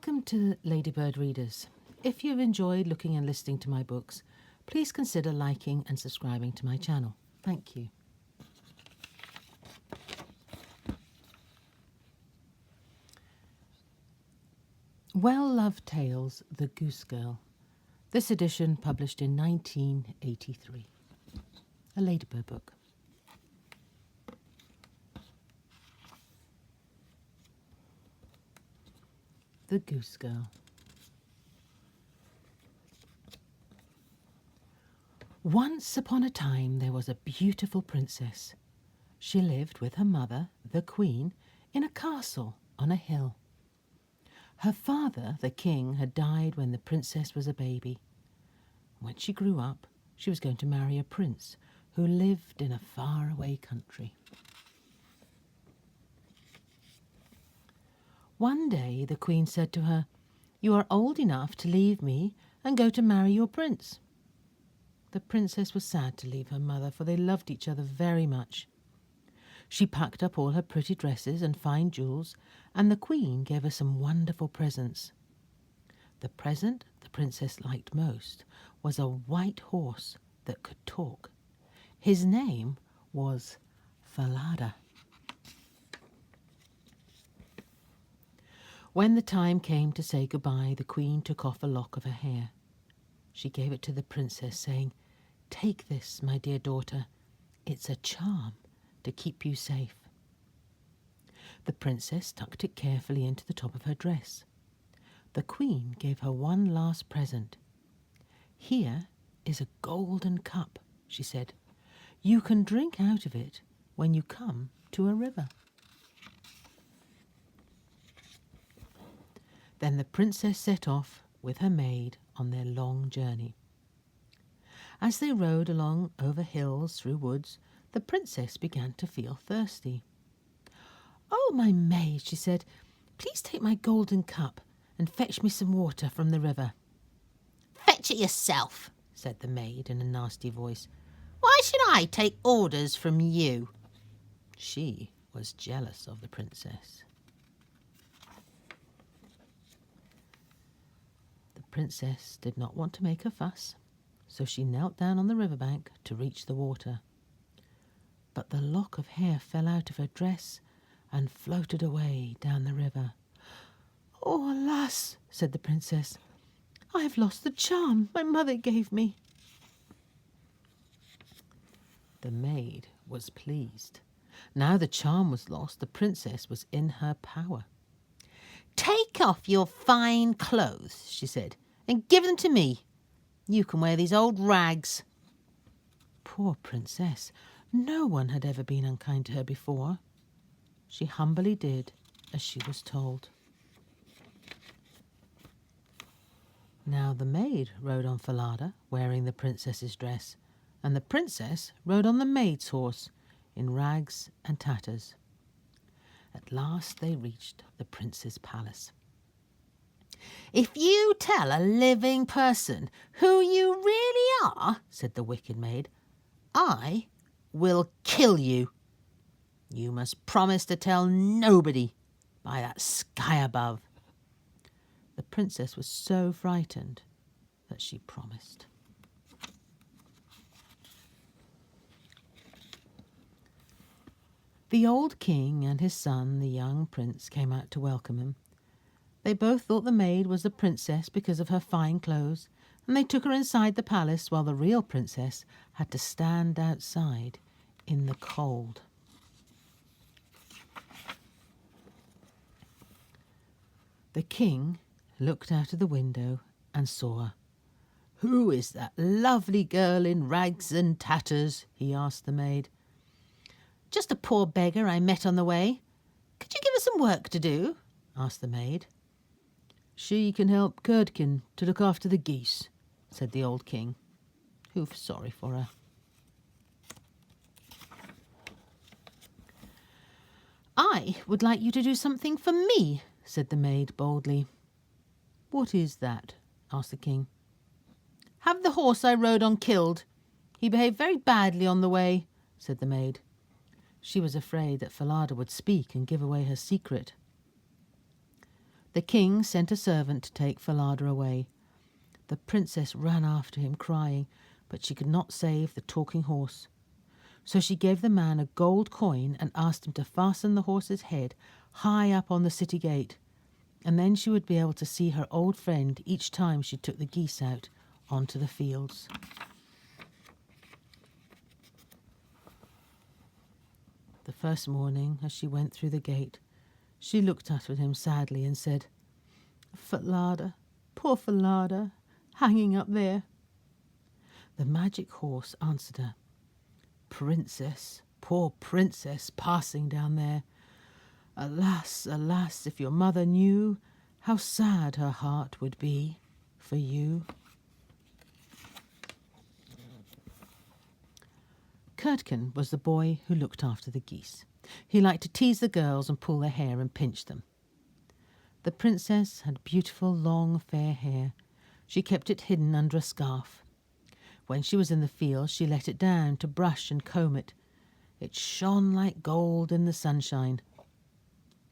Welcome to Ladybird Readers. If you've enjoyed looking and listening to my books, please consider liking and subscribing to my channel. Thank you. Well-Loved Tales, The Goose Girl. This edition published in 1983. A Ladybird book. The Goose Girl. Once upon a time there was a beautiful princess. She lived with her mother, the queen, in a castle on a hill. Her father, the king, had died when the princess was a baby. When she grew up, she was going to marry a prince who lived in a faraway country. One day the queen said to her, "You are old enough to leave me and go to marry your prince." The princess was sad to leave her mother, for they loved each other very much. She packed up all her pretty dresses and fine jewels, and the queen gave her some wonderful presents. The present the princess liked most was a white horse that could talk. His name was Falada. When the time came to say goodbye, the queen took off a lock of her hair. She gave it to the princess, saying, "Take this, my dear daughter. It's a charm to keep you safe." The princess tucked it carefully into the top of her dress. The queen gave her one last present. "Here is a golden cup," she said. "You can drink out of it when you come to a river." Then the princess set off with her maid on their long journey. As they rode along over hills through woods, the princess began to feel thirsty. "Oh, my maid," she said, "please take my golden cup and fetch me some water from the river." "Fetch it yourself," said the maid in a nasty voice. "Why should I take orders from you?" She was jealous of the princess. The princess did not want to make a fuss, so she knelt down on the riverbank to reach the water. But the lock of hair fell out of her dress and floated away down the river. "Oh, alas," said the princess, "I have lost the charm my mother gave me." The maid was pleased. Now the charm was lost, the princess was in her power. "Take off your fine clothes," she said, "and give them to me. You can wear these old rags." Poor princess! No one had ever been unkind to her before. She humbly did as she was told. Now the maid rode on Falada, wearing the princess's dress, and the princess rode on the maid's horse, in rags and tatters. At last they reached the prince's palace. "If you tell a living person who you really are," said the wicked maid, "I will kill you. You must promise to tell nobody, by that sky above." The princess was so frightened that she promised. The old king and his son, the young prince, came out to welcome him. They both thought the maid was the princess because of her fine clothes, and they took her inside the palace while the real princess had to stand outside in the cold. The king looked out of the window and saw her. "Who is that lovely girl in rags and tatters?" he asked the maid. "Just a poor beggar I met on the way. Could you give us some work to do?" asked the maid. "She can help Curdkin to look after the geese," said the old king, who was sorry for her. "I would like you to do something for me," said the maid boldly. "What is that?" asked the king. "Have the horse I rode on killed. He behaved very badly on the way," said the maid. She was afraid that Falada would speak and give away her secret. The king sent a servant to take Falada away. The princess ran after him, crying, but she could not save the talking horse. So she gave the man a gold coin and asked him to fasten the horse's head high up on the city gate, and then she would be able to see her old friend each time she took the geese out onto the fields. The first morning, as she went through the gate, she looked at him sadly and said, "Falada, poor Falada, hanging up there." The magic horse answered her, "Princess, poor princess, passing down there. Alas, alas, if your mother knew how sad her heart would be for you." Curdken was the boy who looked after the geese. He liked to tease the girls and pull their hair and pinch them. The princess had beautiful, long, fair hair. She kept it hidden under a scarf. When she was in the field, she let it down to brush and comb it. It shone like gold in the sunshine.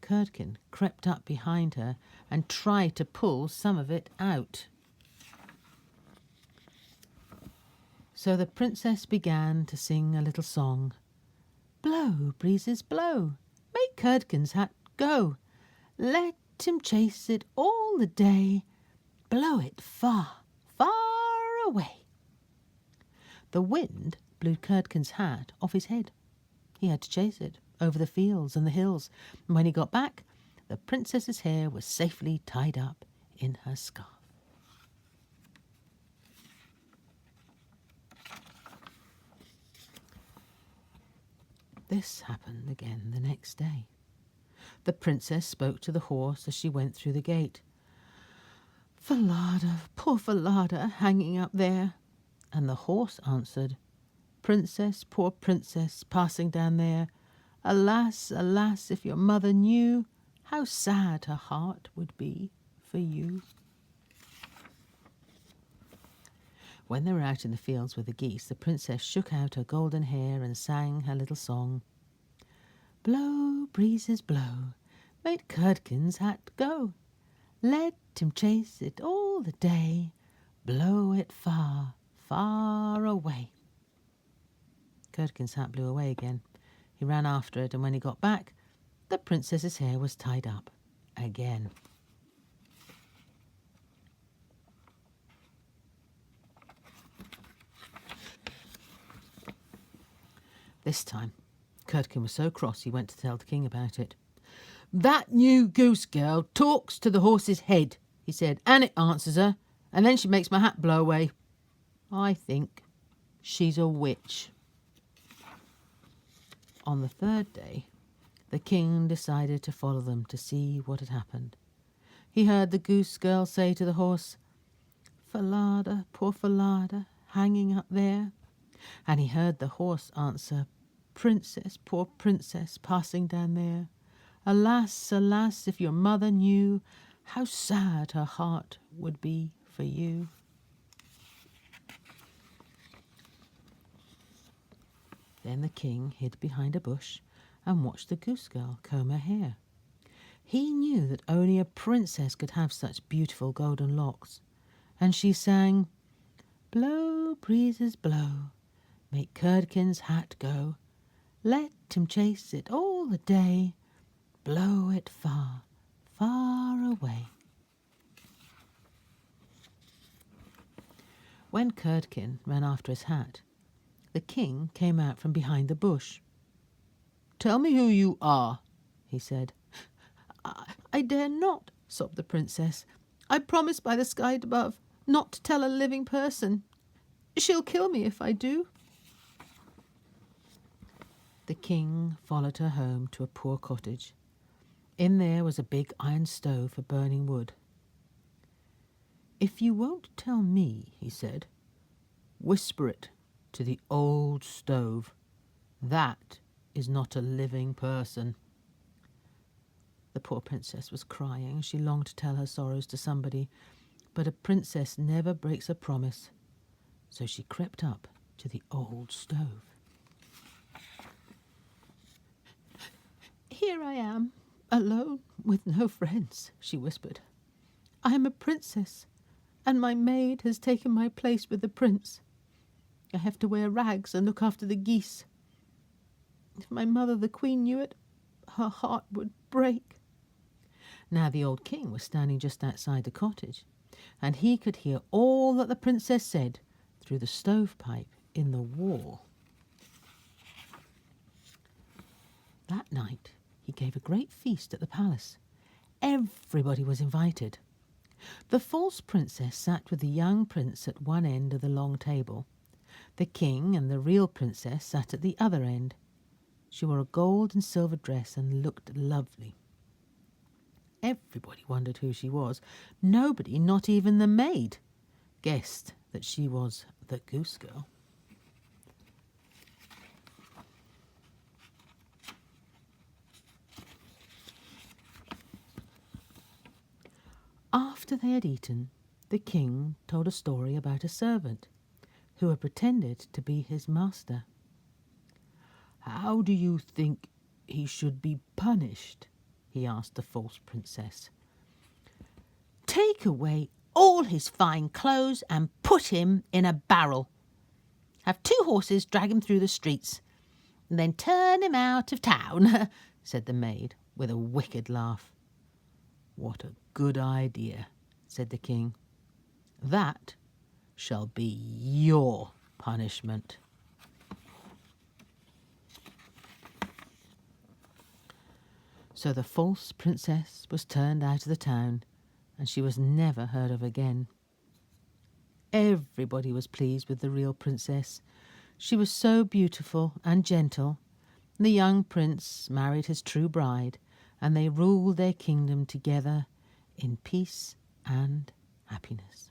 Curdken crept up behind her and tried to pull some of it out. So the princess began to sing a little song. "Blow, breezes, blow, make Curdken's hat go. Let him chase it all the day. Blow it far, far away." The wind blew Curdken's hat off his head. He had to chase it over the fields and the hills, and when he got back, the princess's hair was safely tied up in her scarf. This happened again the next day. The princess spoke to the horse as she went through the gate. "Falada, poor Falada, hanging up there." And the horse answered, "Princess, poor princess, passing down there. Alas, alas, if your mother knew how sad her heart would be for you." When they were out in the fields with the geese, the princess shook out her golden hair and sang her little song. "Blow, breezes, blow, make Curdken's hat go. Let him chase it all the day. Blow it far, far away." Curdken's hat blew away again. He ran after it, and when he got back, the princess's hair was tied up again. This time, Curdken was so cross he went to tell the king about it. "That new goose girl talks to the horse's head," he said, "and it answers her, and then she makes my hat blow away. I think she's a witch." On the third day, the king decided to follow them to see what had happened. He heard the goose girl say to the horse, "Falada, poor Falada, hanging up there." And he heard the horse answer, "Princess, poor princess, passing down there. Alas, alas, if your mother knew how sad her heart would be for you." Then the king hid behind a bush and watched the goose girl comb her hair. He knew that only a princess could have such beautiful golden locks, and she sang, "Blow, breezes, blow, make Curdken's hat go. Let him chase it all the day. Blow it far, far away." When Curdken ran after his hat, the king came out from behind the bush. "Tell me who you are," he said. I dare not," sobbed the princess. "I promised by the sky above not to tell a living person. She'll kill me if I do." The king followed her home to a poor cottage. In there was a big iron stove for burning wood. "If you won't tell me," he said, "whisper it to the old stove. That is not a living person." The poor princess was crying. She longed to tell her sorrows to somebody, but a princess never breaks a promise. So she crept up to the old stove. "Here I am. alone with no friends," she whispered. "I am a princess, and my maid has taken my place with the prince. I have to wear rags and look after the geese. If my mother, the queen, knew it, her heart would break." Now the old king was standing just outside the cottage, and he could hear all that the princess said through the stovepipe in the wall. That night he gave a great feast at the palace. Everybody was invited. The false princess sat with the young prince at one end of the long table. The king and the real princess sat at the other end. She wore a gold and silver dress and looked lovely. Everybody wondered who she was. Nobody, not even the maid, guessed that she was the Goose Girl. After they had eaten, the king told a story about a servant who had pretended to be his master. "How do you think he should be punished?" he asked the false princess. "Take away all his fine clothes and put him in a barrel. Have 2 horses drag him through the streets, and then turn him out of town," said the maid with a wicked laugh. "What a good idea," said the king. "That shall be your punishment." So the false princess was turned out of the town, and she was never heard of again. Everybody was pleased with the real princess. She was so beautiful and gentle. The young prince married his true bride, and they ruled their kingdom together in peace and happiness.